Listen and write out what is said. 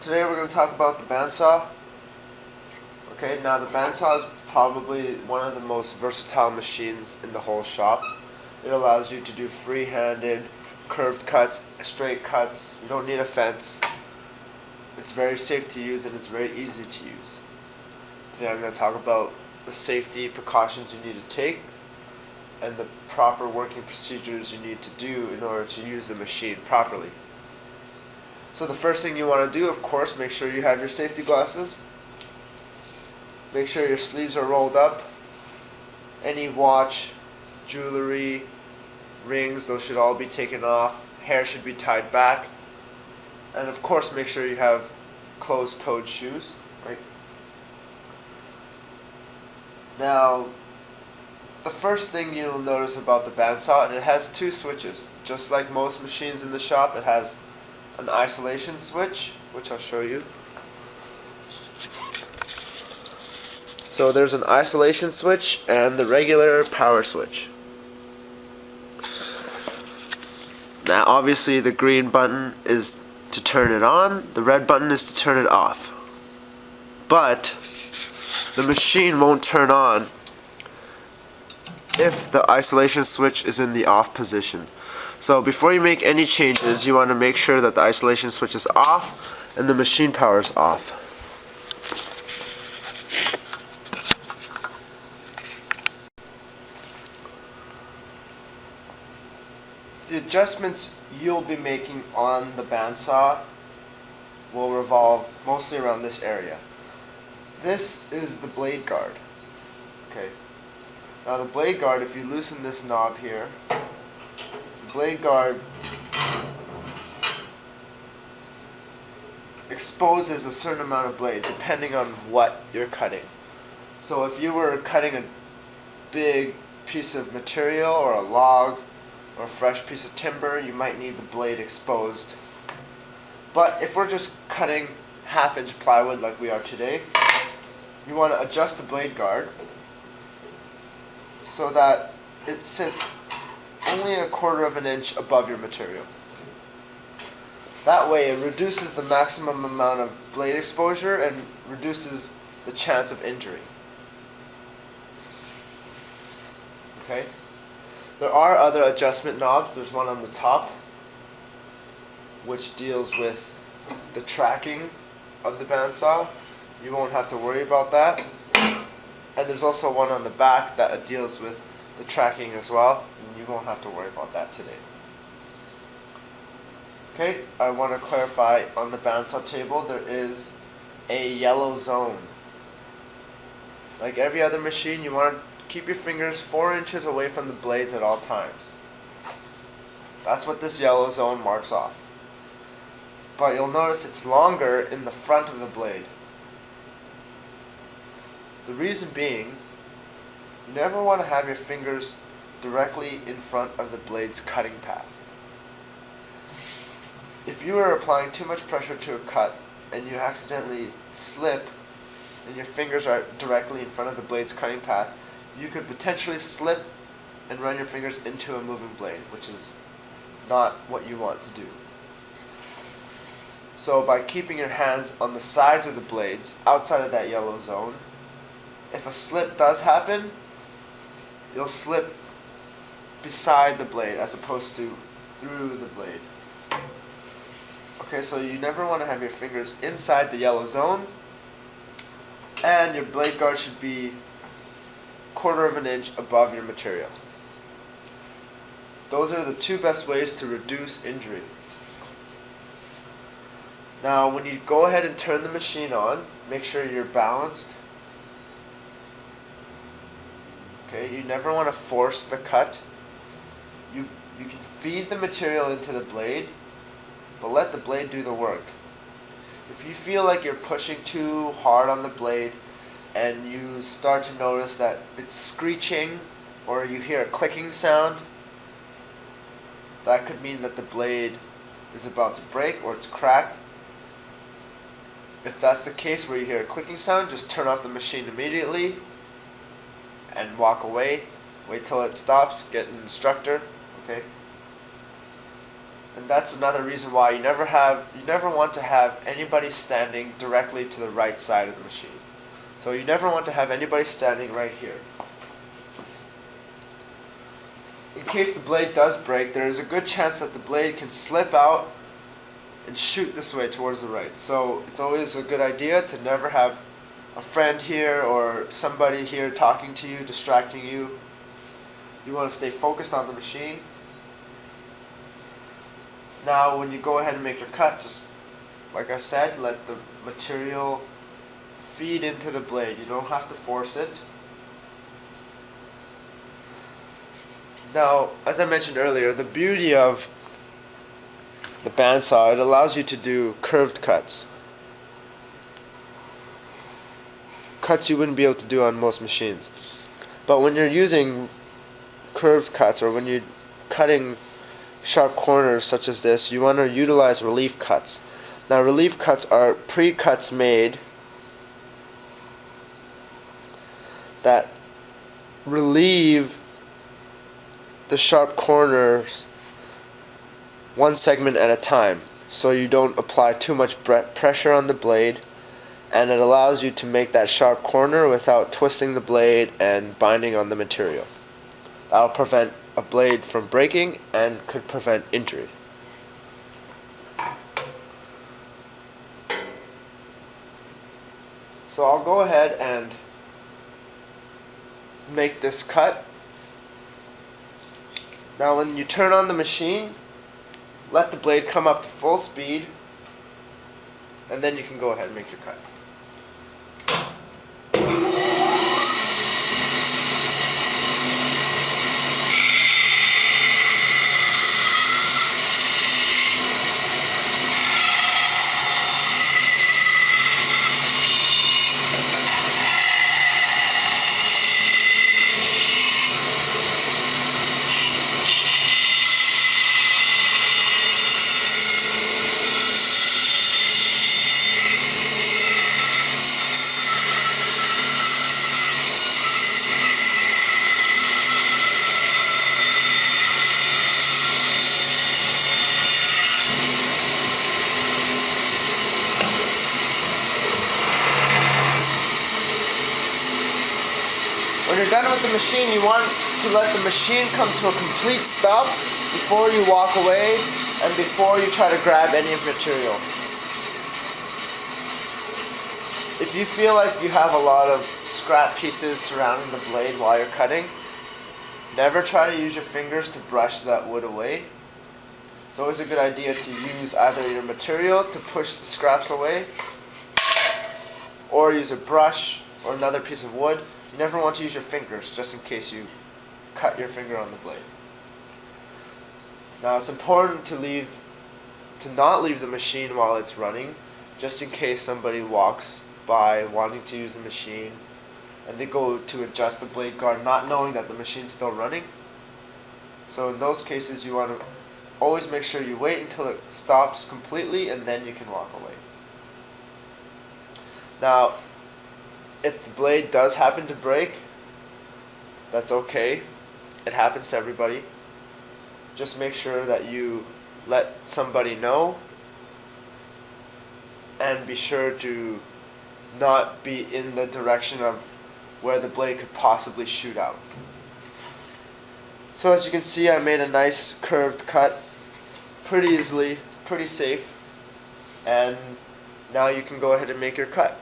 Today we're going to talk about the bandsaw. Okay, now the bandsaw is probably one of the most versatile machines in the whole shop. It allows you to do free-handed, curved cuts, straight cuts. You don't need a fence. It's very safe to use and it's very easy to use. Today I'm going to talk about the safety precautions you need to take and the proper working procedures you need to do in order to use the machine properly. So the first thing you want to do, of course, make sure you have your safety glasses. Make sure your sleeves are rolled up. Any watch, jewelry, rings, those should all be taken off. Hair should be tied back. And of course, make sure you have closed-toed shoes, right? Now, the first thing you'll notice about the bandsaw, and it has two switches. Just like most machines in the shop, it has an isolation switch, which I'll show you. So there's an isolation switch and the regular power switch. Now obviously the green button is to turn it on, the red button is to turn it off. But the machine won't turn on if the isolation switch is in the off position. So before you make any changes, you want to make sure that the isolation switch is off and the machine power is off. The adjustments you'll be making on the bandsaw will revolve mostly around this area. This is the blade guard. Okay. Now the blade guard, if you loosen this knob here, the blade guard exposes a certain amount of blade depending on what you're cutting. So if you were cutting a big piece of material or a log or a fresh piece of timber, you might need the blade exposed. But if we're just cutting half-inch plywood like we are today, you want to adjust the blade guard so that it sits only 1/4 of an inch above your material. That way it reduces the maximum amount of blade exposure and reduces the chance of injury. Okay? There are other adjustment knobs. There's one on the top which deals with the tracking of the bandsaw. You won't have to worry about that. And there's also one on the back that deals with the tracking as well. And you won't have to worry about that today. Okay, I want to clarify on the bandsaw table there is a yellow zone. Like every other machine, you want to keep your fingers 4 inches away from the blades at all times. That's what this yellow zone marks off. But you'll notice it's longer in the front of the blade. The reason being, you never want to have your fingers directly in front of the blade's cutting path. If you are applying too much pressure to a cut and you accidentally slip and your fingers are directly in front of the blade's cutting path, you could potentially slip and run your fingers into a moving blade, which is not what you want to do. So by keeping your hands on the sides of the blades, outside of that yellow zone, if a slip does happen, you'll slip beside the blade as opposed to through the blade. Okay, so you never want to have your fingers inside the yellow zone, and your blade guard should be 1/4 of an inch above your material. Those are the two best ways to reduce injury. Now when you go ahead and turn the machine on, make sure you're balanced. Okay, you never want to force the cut. You can feed the material into the blade, but let the blade do the work. If you feel like you're pushing too hard on the blade and you start to notice that it's screeching or you hear a clicking sound, that could mean that the blade is about to break or it's cracked. If that's the case where you hear a clicking sound, just turn off the machine immediately and walk away. Wait till it stops, get an instructor, okay? And that's another reason why you never want to have anybody standing directly to the right side of the machine. So you never want to have anybody standing right here. In case the blade does break, there is a good chance that the blade can slip out and shoot this way towards the right. So it's always a good idea to never have a friend here or somebody here talking to you, distracting you. You want to stay focused on the machine. Now when you go ahead and make your cut, just like I said, let the material feed into the blade. You don't have to force it. Now, as I mentioned earlier, the beauty of the bandsaw, it allows you to do curved cuts. Cuts you wouldn't be able to do on most machines. But when you're using curved cuts, or when you're cutting sharp corners such as this, you want to utilize relief cuts. Now relief cuts are pre-cuts made that relieve the sharp corners one segment at a time, so you don't apply too much pressure on the blade, and it allows you to make that sharp corner without twisting the blade and binding on the material. That'll prevent a blade from breaking and could prevent injury. So I'll go ahead and make this cut. Now when you turn on the machine, let the blade come up to full speed, and then you can go ahead and make your cut. When you're done with the machine, you want to let the machine come to a complete stop before you walk away and before you try to grab any of the material. If you feel like you have a lot of scrap pieces surrounding the blade while you're cutting, never try to use your fingers to brush that wood away. It's always a good idea to use either your material to push the scraps away, or use a brush or another piece of wood. You never want to use your fingers, just in case you cut your finger on the blade. Now it's important to not leave the machine while it's running, just in case somebody walks by wanting to use the machine and they go to adjust the blade guard not knowing that the machine's still running. So in those cases you want to always make sure you wait until it stops completely and then you can walk away. Now if the blade does happen to break, that's okay. It happens to everybody. Just make sure that you let somebody know, and be sure to not be in the direction of where the blade could possibly shoot out. So as you can see, I made a nice curved cut pretty easily, pretty safe, and now you can go ahead and make your cut.